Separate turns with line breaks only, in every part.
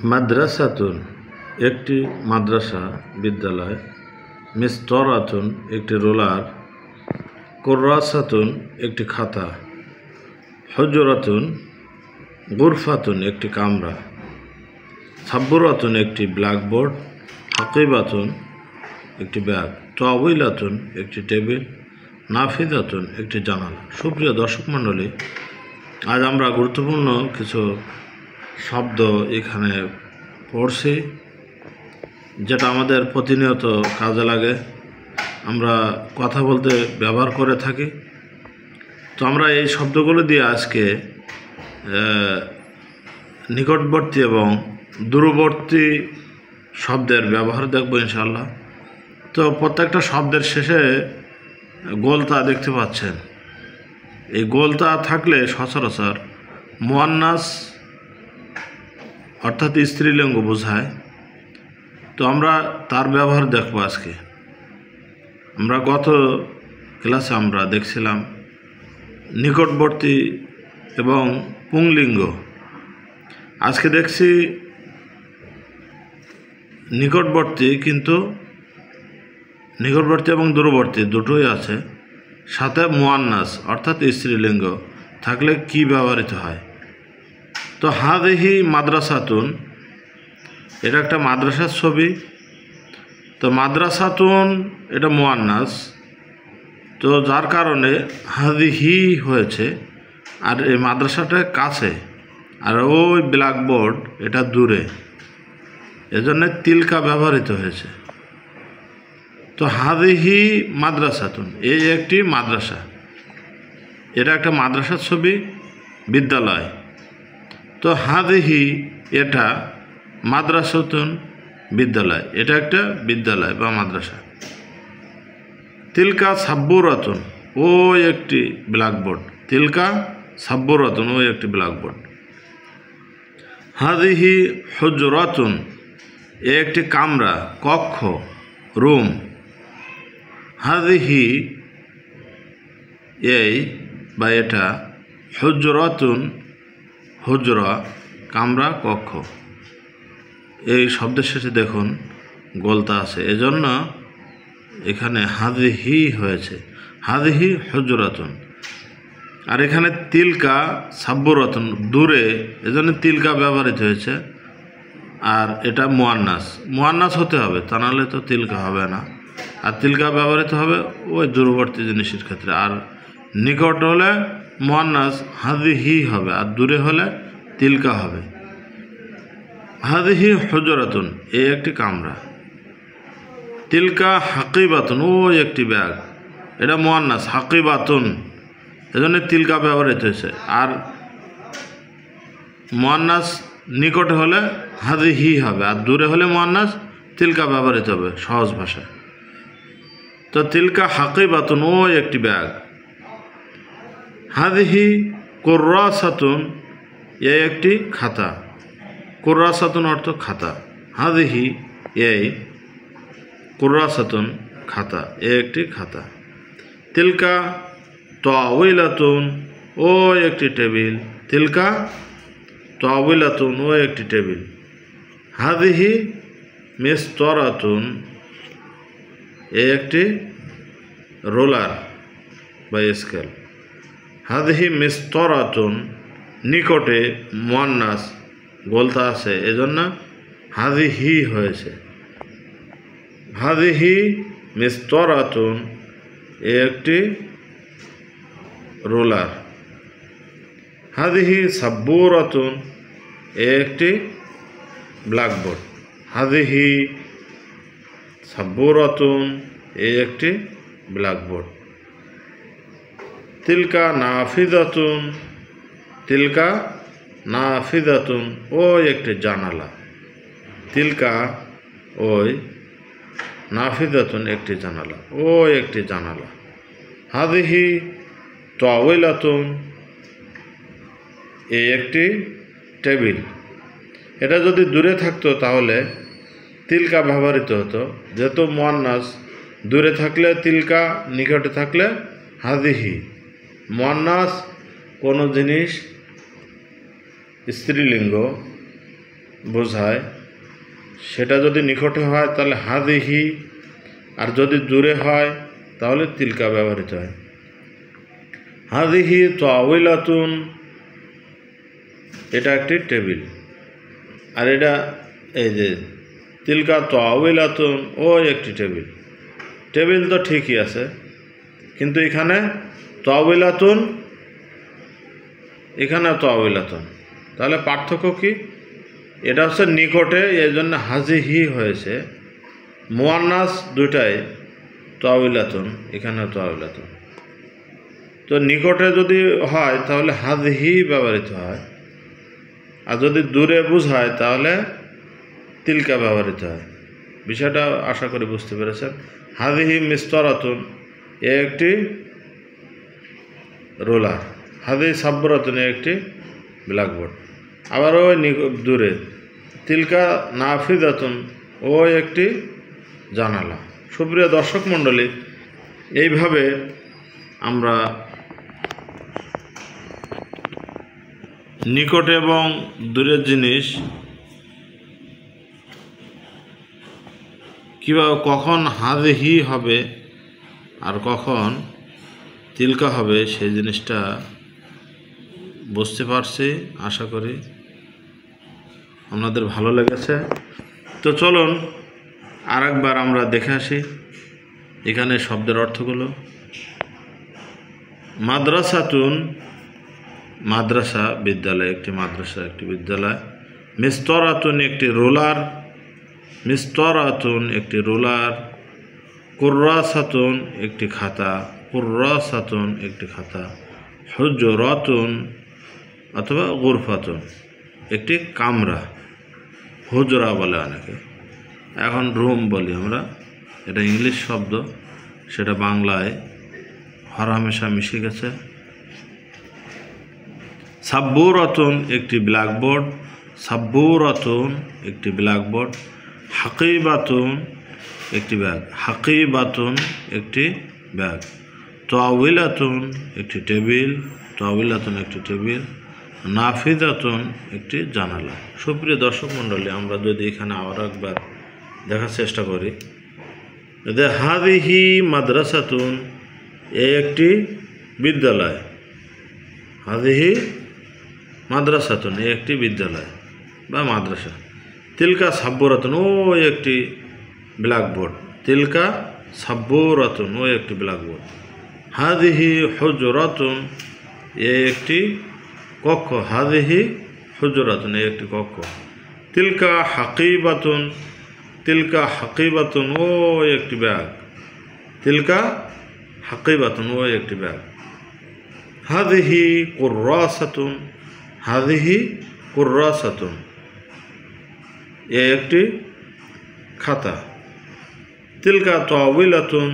মাদ্রাসাতুন একটি মাদ্রাসা বিদ্যালয়, মিসতরাতুন একটি রোলার, কুররাসাতুন একটি খাতা, হুজরাতুন গুরফাতুন একটি কামরা, সাব্বুরাতুন একটি ব্ল্যাকবোর্ড, হাকিবাতুন একটি ব্যাগ, তাওয়িলাতুন একটি টেবিল, নাফিদাতুন একটি জানালা। সুপ্রিয় দর্শক মণ্ডলী, আজ আমরা গুরুত্বপূর্ণ কিছু শব্দ এখানে পড়ছি, যেটা আমাদের প্রতিনিয়ত কাজে লাগে, আমরা কথা বলতে ব্যবহার করে থাকি। তো আমরা এই শব্দগুলো দিয়ে আজকে নিকটবর্তী এবং দূরবর্তী শব্দের ব্যবহার দেখব ইনশাআল্লাহ। তো প্রত্যেকটা শব্দের শেষে গোলতা দেখতে পাচ্ছেন। এই গোলতা থাকলে সচরাচর মুয়ান্নাস অর্থাৎ স্ত্রীলিঙ্গ বোঝায়। তো আমরা তার ব্যবহার দেখব আজকে। আমরা গত ক্লাসে আমরা দেখছিলাম নিকটবর্তী এবং পুংলিঙ্গ। আজকে দেখছি নিকটবর্তী, কিন্তু নিকটবর্তী এবং দূরবর্তী দুটোই আছে, সাথে মুয়ান্নাস অর্থাৎ স্ত্রীলিঙ্গ থাকলে কি ব্যবহৃত হয়। তো হাদিহি মাদ্রাসাতুন, এটা একটা মাদ্রাসার ছবি। তো মাদ্রাসাতুন এটা মুয়ান্নাস, তো যার কারণে হাদিহি হয়েছে। আর এই মাদ্রাসাটা কাছে, আর ওই ব্ল্যাকবোর্ড এটা দূরে, এজন্য তিলকা ব্যবহৃত হয়েছে। তো হাদিহি মাদ্রাসাতুন, এই একটি মাদ্রাসা, এটা একটা মাদ্রাসার ছবি, বিদ্যালয়। তো হাদিহি এটা মাদ্রাসাতুন বিদ্যালয়, এটা একটা বিদ্যালয় বা মাদ্রাসা। তিলকা সাব্বুরাতুন, ও একটি ব্ল্যাকবোর্ড। তিলকা সাব্বুরাতুন, ও একটি ব্ল্যাকবোর্ড। হাদিহি হুজরাতুন, এ একটি কামরা, কক্ষ, রুম। হাদিহি এই বা এটা, হুজরাতুন হুজরা কামরা, কক্ষ। এই শব্দের শেষে দেখুন গোলতা আছে, এজন্য এখানে হাদিহি হয়েছে, হাদিহি হুজরাতুন। আর এখানে তিলকা সাব্বুরাতুন দূরে, এজন্য তিলকা ব্যবহৃত হয়েছে। আর এটা মুয়ান্নাস, মুয়ান্নাস হতে হবে, তা নাহলে তো তিলকা হবে না। আর তিলকা ব্যবহৃত হবে ওই দূরবর্তী জিনিসের ক্ষেত্রে। আর নিকট হলে মুয়ান্নাস হাদিহি হবে, আর দূরে হলে তিলকা হবে। হাদিহি হুজরাতুন, এই একটি কামরা। তিলকা হাকিবাতুন, ও একটি ব্যাগ, এটা মুয়ান্নাস, হাকিবাতুন, এজন্য তিলকা ব্যবহৃত হয়েছে। আর মুয়ান্নাস নিকটে হলে হাদিহি হবে, আর দূরে হলে মুয়ান্নাস তিলকা ব্যবহৃত হবে সহজ ভাষায়। তো তিলকা হাকিবাতুন, ও একটি ব্যাগ। হাদিহি কুররাসাতুন, এই একটি খাতা। কুররাসাতুন অর্থ খাতা। হাদিহি এই কুররাসাতুন খাতা, এ একটি খাতা। তিলকা তাওয়িলাতুন, ও একটি টেবিল। তিলকা তাওয়িলাতুন, ও একটি টেবিল। হাদিহি মিসতরাতুন, এ একটি রোলার বা স্কেল। হাদিহি মিসতরাতুন, নিকটে মুয়ান্নাস গোলতা আছে, এজন্য হাদিহি হয়েছে। হাদিহি মিসতরাতুন, এ একটি রোলার। হাদিহি সাব্বুরাতুন, এ একটি ব্ল্যাকবোর্ড। হাদিহি সাব্বুরাতুন, এ একটি ব্ল্যাকবোর্ড। তিলকা নাফিদাতুন, তিলকা নাফিদাতুন, ও একটি জানালা। তিলকা ওই, নাফিদাতুন একটি জানালা, ও একটি জানালা। হাদিহি তাওয়িলাতুন, এই একটি টেবিল। এটা যদি দূরে থাকতো তাহলে তিলকা ব্যবহৃত হতো, যেহেতু মুয়ান্নাস দূরে থাকলে তিলকা, নিকটে থাকলে হাদিহি। মুয়ান্নাস কোনো জিনিস স্ত্রীলিঙ্গ বোঝায় সেটা যদি নিকটে হয় তাহলে হাদিহি, আর যদি দূরে হয় তাহলে তিলকা ব্যবহৃত হয়। হাদিহি তাওয়িলাতুন, এটা একটি টেবিল, আর এটা এই যে তিলকা তাওয়িলাতুন, ও একটি টেবিল। টেবিল তো ঠিকই আছে, কিন্তু এখানে তাওয়িলাতুন, এখানে তাওয়িলাতুন, তাহলে পার্থক্য কি? এটা হচ্ছে নিকটে, এই জন্য হাজিহি হয়েছে। মুয়ান্নাস দুটাই তাওয়িলাতুন, এখানে তাওয়িলাতুন। তো নিকটে যদি হয় তাহলে হাজিহি ব্যবহৃত হয়, আর যদি দূরে বোঝায় তাহলে তিলকা ব্যবহৃত হয়। বিষয়টা আশা করি বুঝতে পেরেছেন। হাজিহি মিস্তরাতুন, এ একটি রোলার। হাজিহি সাব্বরাতুন, এ একটি ব্ল্যাকবোর্ড। আবার ওই দূরে তিলকা নাফিজাতুন, ও একটি জানালা। সুপ্রিয় দর্শক মণ্ডলী, এইভাবে আমরা নিকট এবং দূরের জিনিস কীভাবে কখন হাজিহি হবে আর কখন তিলকা হবে সেই জিনিসটা বুঝতে পারছি। আশা করি আপনাদের ভালো লেগেছে। তো চলুন আরেকবার আমরা দেখে আসি এখানে শব্দের অর্থগুলো। মাদ্রাসাতুন, মাদ্রাসা বিদ্যালয়, একটি মাদ্রাসা একটি বিদ্যালয়। মিস্তরাতুন, একটি রোলার, মিস্তরাতুন একটি রোলার। কুররাসাতুন, একটি খাতা, কুররাসাতুন একটি খাতা। হুজরাতুন অথবা গুরফাতুন, একটি কামরা, হুজরা বলে অনেকে, এখন রুম বলি আমরা, এটা ইংলিশ শব্দ, সেটা বাংলায় হরহামেশা মিশে গেছে। সাব্বুরাতুন, একটি ব্ল্যাকবোর্ড, সাব্বুরাতুন একটি ব্ল্যাকবোর্ড। হাকিবাতুন, একটি ব্যাগ, হাকিবাতুন একটি ব্যাগ। তাওয়িলাতুন, একটি টেবিল, তাওয়িলাতুন একটি টেবিল। নাফিজাতুন, একটি জানালা। সুপ্রিয় দর্শক মণ্ডলী, আমরা যদি এখানে আবার একবার দেখার চেষ্টা করি, হাদিহি মাদ্রাসাতুন, এ একটি বিদ্যালয়। হাদিহি মাদ্রাসাতুন, এ একটি বিদ্যালয় বা মাদ্রাসা। তিলকা সাব্বরাতুন, ও একটি ব্ল্যাকবোর্ড। তিলকা সাব্বরাতুন, ও একটি ব্ল্যাকবোর্ড। হাদিহি হুজরাতুন, এ একটি কক্ষ। হাদিহি হুজরাতুন, এ একটি কক্ষ। তিলকা হাকিবাতুন, তিলকা হাকিবাতুন, ও একটি ব্যাগ। তিলকা হাকিবাতুন, ও একটি ব্যাগ। হাদিহি কুররাসাতুন, হাদিহি কুররাসাতুন, এ একটি খাতা। তিলকা তাওয়িলাতুন,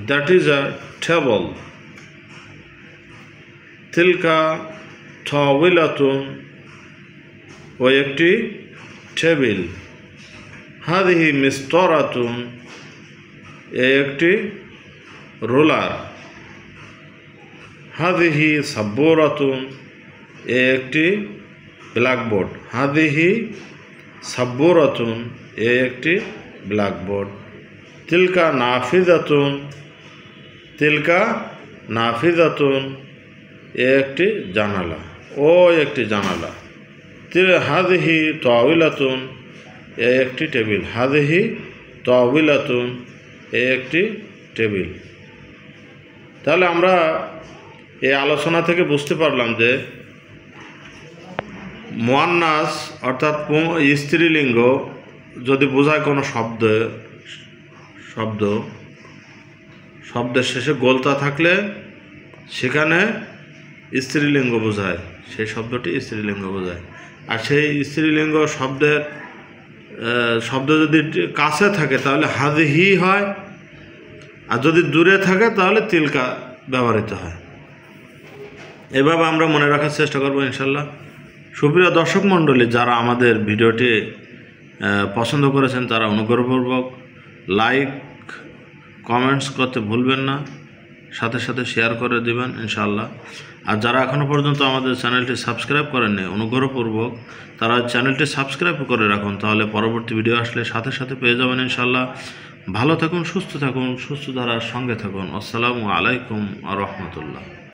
দ্যাট ইজ আ টেবল। তিলকা তাওয়িলাতুন, ও একটি টেবিল। হাদিহি মিস্তরাতুন, এ একটি রোলার। হাদিহি সাব্বরাতুন, এ একটি ব্ল্যাকবোর্ড। হাদিহি সাব্বরাতুন, এ একটি ব্ল্যাকবোর্ড। তিলকা নাফিজাতুন, তিলকা নাফিজাতুন, এ একটি জানালা, ও একটি জানালা। হাদিহি তাওয়িলাতুন, এ একটি টেবিল। হাদিহি তাওয়িলাতুন, এ একটি টেবিল। তাহলে আমরা এই আলোচনা থেকে বুঝতে পারলাম যে মুয়ান্নাস অর্থাৎ স্ত্রীলিঙ্গ যদি বোঝায় কোনো শব্দের শেষে গোলতা থাকলে সেখানে স্ত্রীলিঙ্গ বোঝায়, সেই শব্দটি স্ত্রীলিঙ্গ বোঝায়। আর সেই স্ত্রীলিঙ্গ শব্দ যদি কাছে থাকে তাহলে হাদিহি হয়, আর যদি দূরে থাকে তাহলে তিলকা ব্যবহৃত হয়। এভাবে আমরা মনে রাখার চেষ্টা করব ইনশাল্লাহ। সুপ্রিয় দর্শক মণ্ডলী, যারা আমাদের ভিডিওটি পছন্দ করেছেন তারা অনুগ্রহপূর্বক লাইক কমেন্টস করতে ভুলবেন না, সাথে সাথে শেয়ার করে দেবেন ইনশাল্লাহ। আর যারা এখনও পর্যন্ত আমাদের চ্যানেলটি সাবস্ক্রাইব করেননি, অনুগ্রহপূর্বক তারা চ্যানেলটি সাবস্ক্রাইব করে রাখুন, তাহলে পরবর্তী ভিডিও আসলে সাথে সাথে পেয়ে যাবেন ইনশাল্লাহ। ভালো থাকুন, সুস্থ থাকুন, সুস্থ ধারার সঙ্গে থাকুন। আসসালামু আলাইকুম ওয়া রাহমাতুল্লাহ।